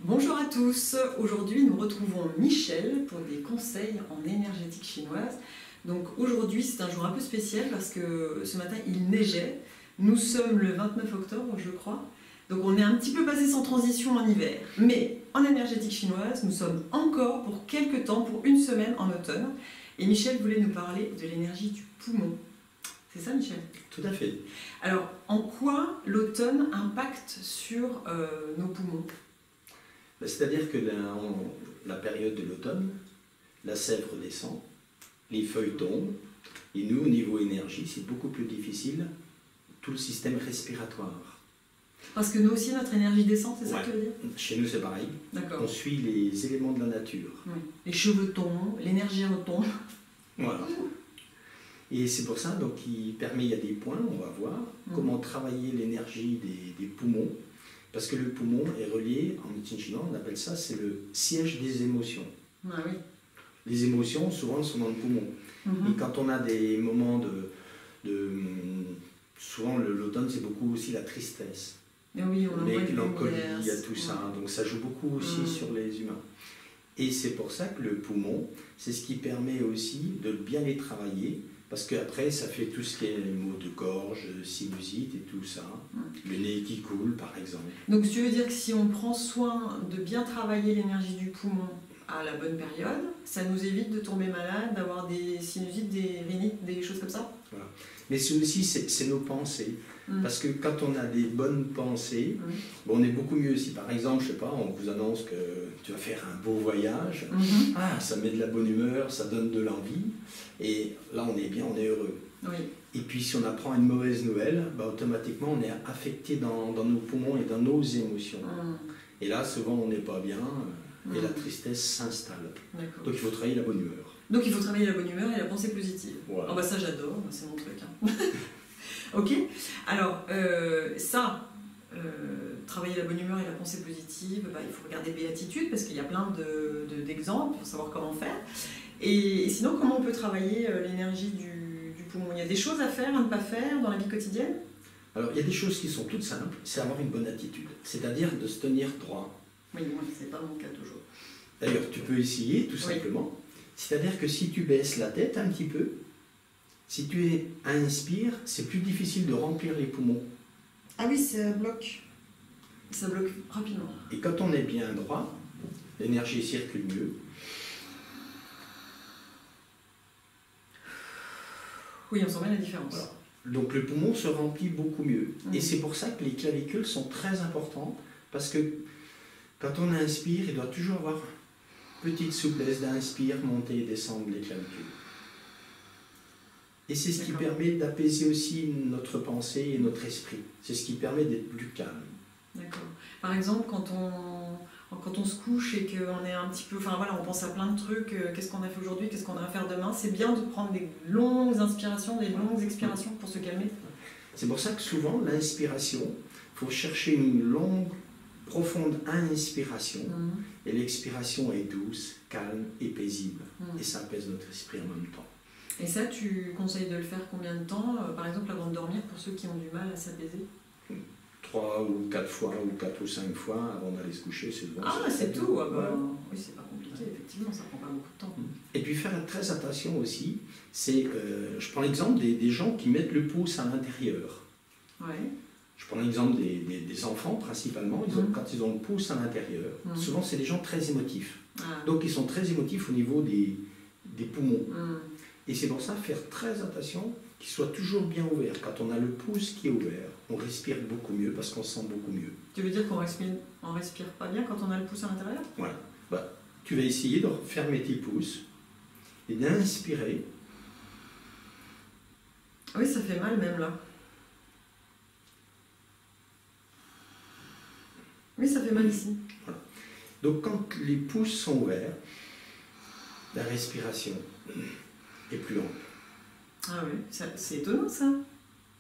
Bonjour à tous, aujourd'hui nous retrouvons Michel pour des conseils en énergétique chinoise. Donc aujourd'hui c'est un jour un peu spécial parce que ce matin il neigeait, nous sommes le 29 octobre je crois, donc on est un petit peu passé sans transition en hiver. Mais en énergétique chinoise nous sommes encore pour quelques temps, pour une semaine en automne. Et Michel voulait nous parler de l'énergie du poumon. C'est ça Michel? Tout à fait. Alors en quoi l'automne impacte sur nos poumons? C'est-à-dire que la période de l'automne, la sève redescend, les feuilles tombent, et nous, au niveau énergie, c'est beaucoup plus difficile, tout le système respiratoire. Parce que nous aussi, notre énergie descend, c'est ça que tu veux dire? Chez nous, c'est pareil. D'accord. On suit les éléments de la nature. Oui. Les cheveux tombent, l'énergie retombe. Voilà. Et c'est pour ça, donc, il y a des points, on va voir, comment travailler l'énergie des poumons. Parce que le poumon est relié, en médecine chinoise, on appelle ça, c'est le siège des émotions. Ah oui. Les émotions, souvent, sont dans le poumon. Et quand on a des moments souvent, l'automne, c'est beaucoup aussi la tristesse. Mais oui, on la mélancolie, il y a tout ça. Donc ça joue beaucoup aussi sur les humains. Et c'est pour ça que le poumon, c'est ce qui permet aussi de bien les travailler. Parce qu'après, ça fait tout ce qui est les maux de gorge, sinusite et tout ça. Le nez qui coule, par exemple. Donc, tu veux dire que si on prend soin de bien travailler l'énergie du poumon à la bonne période, ça nous évite de tomber malade, d'avoir des sinusites, des rhinites, des choses comme ça? Voilà. Mais c'est aussi, c'est nos pensées. Parce que quand on a des bonnes pensées, bon, on est beaucoup mieux. Si par exemple, je sais pas, on vous annonce que tu vas faire un beau voyage, ça met de la bonne humeur, ça donne de l'envie, et là on est bien, on est heureux. Oui. Et puis si on apprend une mauvaise nouvelle, bah, automatiquement on est affecté dans nos poumons et dans nos émotions. Et là souvent on n'est pas bien, et la tristesse s'installe. Donc il faut travailler la bonne humeur. Donc il faut travailler la bonne humeur et la pensée positive. Voilà. Oh bah ça j'adore, c'est mon truc. Hein. Ok, alors travailler la bonne humeur et la pensée positive, bah, il faut regarder Béatitude parce qu'il y a plein d'exemples pour savoir comment faire. Et sinon, comment on peut travailler l'énergie du poumon? Il y a des choses à faire, à ne pas faire dans la vie quotidienne? Alors il y a des choses qui sont toutes simples, c'est avoir une bonne attitude, c'est-à-dire de se tenir droit. Oui, moi c'est pas mon cas toujours. D'ailleurs, tu peux essayer tout simplement, c'est-à-dire que si tu baisses la tête un petit peu, si tu inspires, c'est plus difficile de remplir les poumons. Ah oui, ça bloque. Ça bloque rapidement. Et quand on est bien droit, l'énergie circule mieux. Oui, on sent bien la différence. Voilà. Donc le poumon se remplit beaucoup mieux. Et c'est pour ça que les clavicules sont très importantes, parce que quand on inspire, il doit toujours avoir une petite souplesse d'inspire, monter et descendre les clavicules. Et c'est ce qui permet d'apaiser aussi notre pensée et notre esprit. C'est ce qui permet d'être plus calme. D'accord. Par exemple, quand on se couche et qu'on est un petit peu... Enfin voilà, on pense à plein de trucs. Qu'est-ce qu'on a fait aujourd'hui? Qu'est-ce qu'on a à faire demain? C'est bien de prendre des longues inspirations, des longues expirations pour se calmer. C'est pour ça que souvent, l'inspiration, il faut chercher une longue, profonde inspiration. Et l'expiration est douce, calme et paisible. Et ça apaise notre esprit en même temps. Et ça, tu conseilles de le faire combien de temps, par exemple, avant de dormir, pour ceux qui ont du mal à s'apaiser? 3 ou 4 fois, ou 4 ou 5 fois avant d'aller se coucher, c'est bon. Ah, c'est tout. Ah bah, oui, c'est pas compliqué, effectivement, ça prend pas beaucoup de temps. Et puis faire très attention aussi, c'est, je prends l'exemple des gens qui mettent le pouce à l'intérieur. Ouais. Je prends l'exemple des enfants, principalement, quand ils ont le pouce à l'intérieur, souvent c'est des gens très émotifs. Donc ils sont très émotifs au niveau des poumons. Et c'est pour ça faire très attention qu'il soit toujours bien ouvert. Quand on a le pouce qui est ouvert, on respire beaucoup mieux parce qu'on se sent beaucoup mieux. Tu veux dire qu'on respire pas bien quand on a le pouce à l'intérieur? Voilà. Bah, tu vas essayer de fermer tes pouces et d'inspirer. Oui, ça fait mal même là. Oui, ça fait mal ici. Voilà. Donc quand les pouces sont ouverts, la respiration est plus ample. Ah oui, c'est étonnant ça.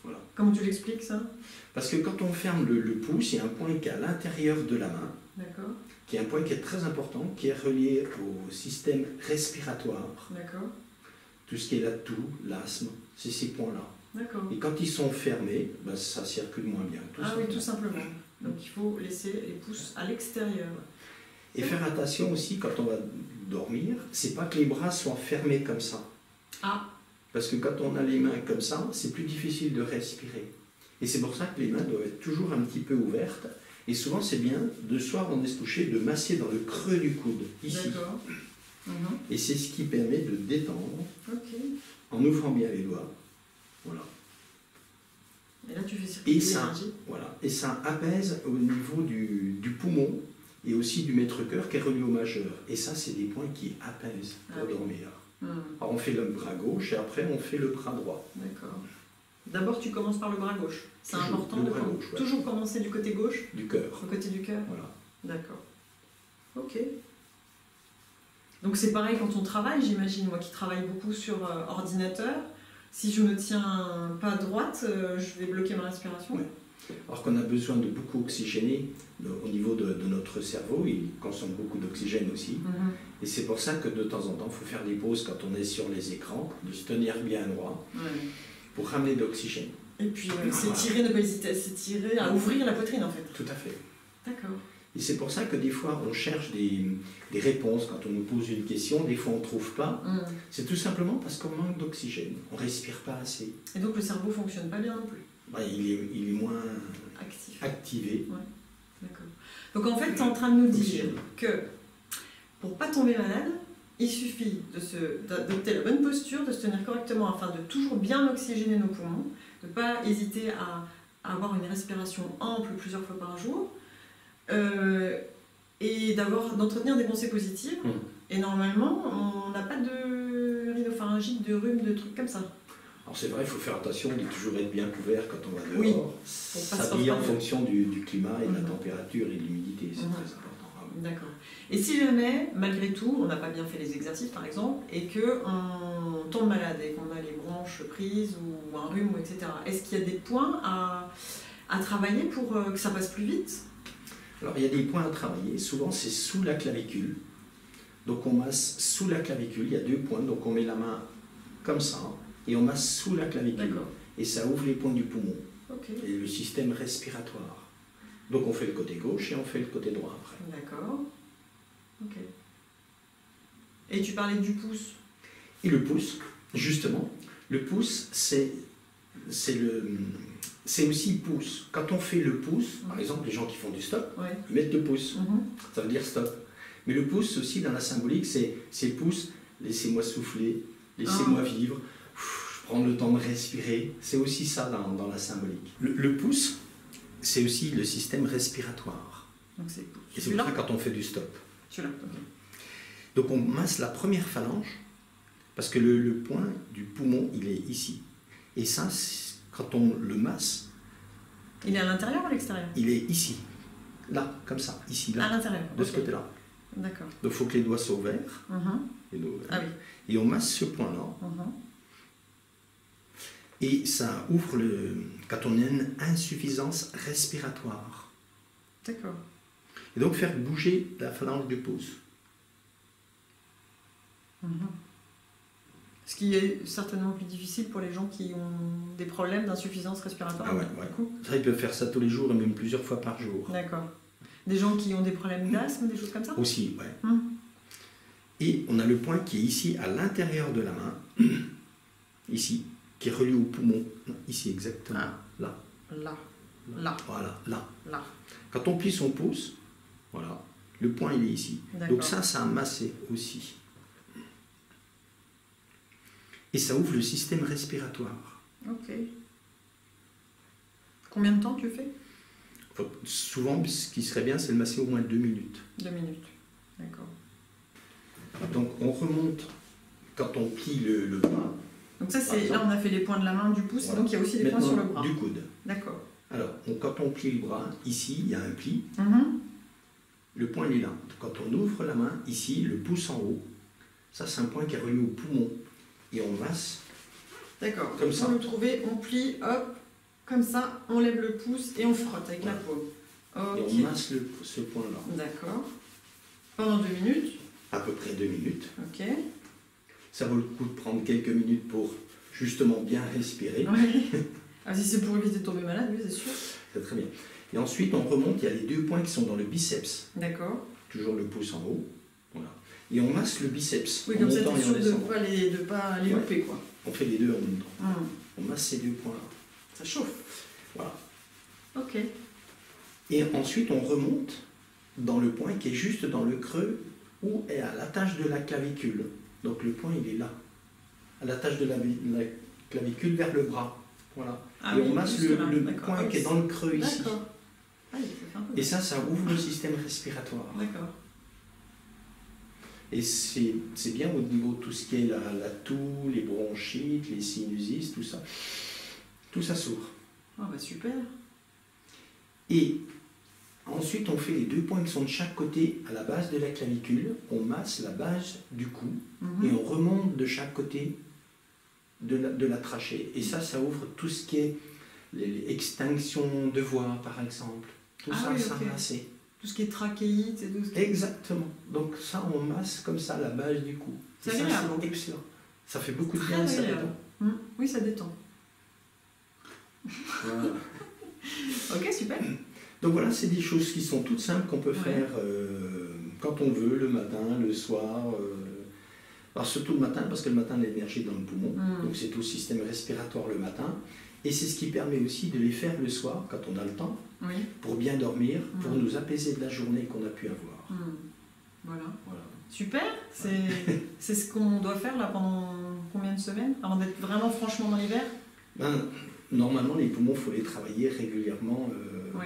Voilà. Comment tu l'expliques ça? Parce que quand on ferme le pouce, il y a un point qui est à l'intérieur de la main, qui est un point qui est très important, qui est relié au système respiratoire. Tout ce qui est la toux, l'asthme, c'est ces points-là. Et quand ils sont fermés, ben, ça circule moins bien. Oui, tout simplement. Donc il faut laisser les pouces à l'extérieur. Et faire attention aussi quand on va dormir, c'est pas que les bras soient fermés comme ça. Ah. Parce que quand on a les mains comme ça, c'est plus difficile de respirer. Et c'est pour ça que les mains doivent être toujours un petit peu ouvertes. Et souvent, c'est bien, de soir, on est se coucher, de masser dans le creux du coude, ici. D'accord. Et c'est ce qui permet de détendre, en ouvrant bien les doigts. Voilà. Et là, tu fais circuler l'énergie. Voilà. Et ça apaise au niveau du poumon et aussi du maître-cœur qui est relié au majeur. Et ça, c'est des points qui apaisent pour dormir. Alors, on fait le bras gauche et après, on fait le bras droit. D'accord. D'abord, tu commences par le bras gauche. C'est important de toujours commencer du côté gauche. Du cœur. Du côté du cœur. Voilà. D'accord. Ok. Donc c'est pareil quand on travaille, j'imagine. Moi qui travaille beaucoup sur ordinateur, si je ne me tiens pas droite, je vais bloquer ma respiration. Ouais. Alors qu'on a besoin de beaucoup oxygéner au niveau de notre cerveau, il consomme beaucoup d'oxygène aussi. Et c'est pour ça que de temps en temps, il faut faire des pauses quand on est sur les écrans, de se tenir bien droit. Pour ramener de l'oxygène. Et puis s'étirer, ne pas hésiter à s'étirer, à ouvrir la poitrine en fait. Tout à fait. D'accord. Et c'est pour ça que des fois on cherche des réponses quand on nous pose une question, des fois on ne trouve pas. C'est tout simplement parce qu'on manque d'oxygène, on ne respire pas assez. Et donc le cerveau ne fonctionne pas bien non plus. Il est moins activé. Ouais. D'accord. Donc en fait tu es en train de nous dire que pour ne pas tomber malade, il suffit d'adopter la bonne posture, de se tenir correctement afin de toujours bien oxygéner nos poumons, de ne pas hésiter à avoir une respiration ample plusieurs fois par jour et d'entretenir des pensées positives. Et normalement, on n'a pas de rhinopharyngite, de rhume, de trucs comme ça. Alors c'est vrai, il faut faire attention de toujours être bien couvert quand on va dehors. S'habiller en fonction du climat et de la température et de l'humidité, c'est très important. D'accord. Et si jamais, malgré tout, on n'a pas bien fait les exercices par exemple, et qu'on tombe malade et qu'on a les bronches prises ou un rhume, etc., est-ce qu'il y a des points à travailler pour que ça passe plus vite? Alors il y a des points à travailler, souvent c'est sous la clavicule. Donc on masse sous la clavicule, il y a 2 points, donc on met la main comme ça, et on masse sous la clavicule. Et ça ouvre les points du poumon, et le système respiratoire. Donc on fait le côté gauche et on fait le côté droit après. D'accord. Ok. Et tu parlais du pouce. Et le pouce, justement, le pouce, c'est aussi pouce. Quand on fait le pouce, par exemple, les gens qui font du stop, ils mettent le pouce. Ça veut dire stop. Mais le pouce aussi, dans la symbolique, c'est pouce, laissez-moi souffler, laissez-moi vivre, je prends le temps de respirer. C'est aussi ça dans la symbolique. Le pouce, c'est aussi le système respiratoire. Donc c'est et c'est pour ça quand on fait du stop. Celui-là, Donc on masse la première phalange, parce que le point du poumon, il est ici. Et ça, quand on le masse... Il est à l'intérieur ou à l'extérieur? Il est ici, là, comme ça, ici, là. À l'intérieur. De ce côté-là. D'accord. Donc il faut que les doigts soient ouverts. Ah oui. Et on masse ce point-là. Et ça ouvre quand on a une insuffisance respiratoire. D'accord. Et donc faire bouger la phalange du pouce. Ce qui est certainement plus difficile pour les gens qui ont des problèmes d'insuffisance respiratoire. Ah ouais. Ça, ils peuvent faire ça tous les jours et même plusieurs fois par jour. D'accord. Des gens qui ont des problèmes d'asthme, des choses comme ça? Aussi, ouais. Et on a le point qui est ici, à l'intérieur de la main, ici, qui est relié au poumon. Ici, exactement. Là. Voilà, là. Quand on plie son pouce, voilà, le point il est ici. Donc ça a massé aussi. Et ça ouvre le système respiratoire. Ok. Combien de temps tu fais? Souvent, ce qui serait bien, c'est de masser au moins 2 minutes. 2 minutes, d'accord. Donc on remonte quand on plie le bras. Donc ça, c'est là on a fait les points de la main, du pouce, donc il y a aussi des points sur le bras. Du coude. D'accord. Alors, quand on plie le bras, ici, il y a un pli. Le point, il est là. Quand on ouvre la main, ici, le pouce en haut, ça, c'est un point qui est relié au poumon. Et on masse. D'accord. Comme ça. Pour le trouver, on plie, hop, comme ça, on lève le pouce et on frotte avec la paume. Et on masse ce point-là. D'accord. Pendant 2 minutes. À peu près 2 minutes. Ok. Ça vaut le coup de prendre quelques minutes pour justement bien respirer. Oui. Ah, si c'est pour éviter de tomber malade, oui, c'est sûr. C'est très bien. Et ensuite, on remonte, il y a les 2 points qui sont dans le biceps. D'accord. toujours le pouce en haut. Voilà. Et on masse le biceps. Oui, comme ça, t'es sûr de ne pas les louper, quoi. On fait les deux en même temps. On masse ces deux points-là. Ça chauffe. Voilà. Ok. Et ensuite, on remonte dans le point qui est juste dans le creux où est à l'attache de la clavicule. Donc le point, il est là. À l'attache de la clavicule vers le bras. Voilà. Ah, et oui, on masse le point qui est dans le creux ici. D'accord. Ah, et ça ouvre le système respiratoire. D'accord. Et c'est bien au niveau de tout ce qui est la toux, les bronchites, les sinusites, tout ça. Tout ça s'ouvre. Ah bah super. Et ensuite, on fait les deux points qui sont de chaque côté à la base de la clavicule. On masse la base du cou et on remonte de chaque côté de la trachée. Et ça ouvre tout ce qui est l'extinction de voix, par exemple. Tout ça, oui, ça massé. Tout ce qui est trachéite et tout ce qui... Exactement. Donc ça, on masse comme ça la base du cou. C'est excellent. Ça fait beaucoup de bien, ça détend. Oui, ça détend. Voilà. Ok, super. Donc voilà, c'est des choses qui sont toutes simples qu'on peut faire quand on veut, le matin, le soir. Alors surtout le matin, parce que le matin, l'énergie est dans le poumon. Donc c'est tout le système respiratoire le matin. Et c'est ce qui permet aussi de les faire le soir, quand on a le temps, pour bien dormir, pour nous apaiser de la journée qu'on a pu avoir. Voilà. Super. C'est ce qu'on doit faire là pendant combien de semaines avant d'être vraiment franchement dans l'hiver? Normalement, les poumons, il faut les travailler régulièrement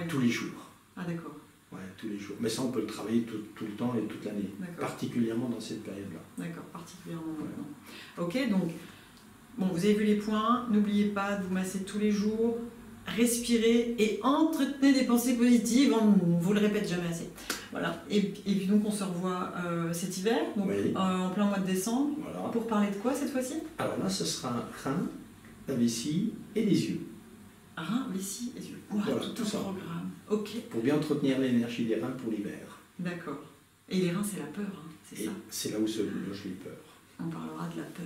tous les jours. Ah d'accord. Ouais, tous les jours. Mais ça, on peut le travailler tout le temps et toute l'année. Particulièrement dans cette période-là. D'accord, particulièrement maintenant. Ok, donc, bon, vous avez vu les points. N'oubliez pas de vous masser tous les jours. Respirez et entretenez des pensées positives. On ne vous le répète jamais assez. Voilà. Et puis donc, on se revoit cet hiver, donc, en plein mois de décembre. Voilà. Pour parler de quoi cette fois-ci? Alors là, ce sera rein, la vessie et les yeux. Rein, vessie et yeux. Voilà, tout un programme. Ok. Pour bien entretenir l'énergie des reins pour l'hiver. D'accord. Et les reins, c'est la peur, c'est ça? C'est là où se loge les peurs. On parlera de la peur.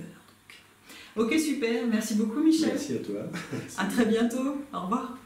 Donc. Ok, super. Merci beaucoup, Michel. Merci à toi. À très bientôt. Au revoir.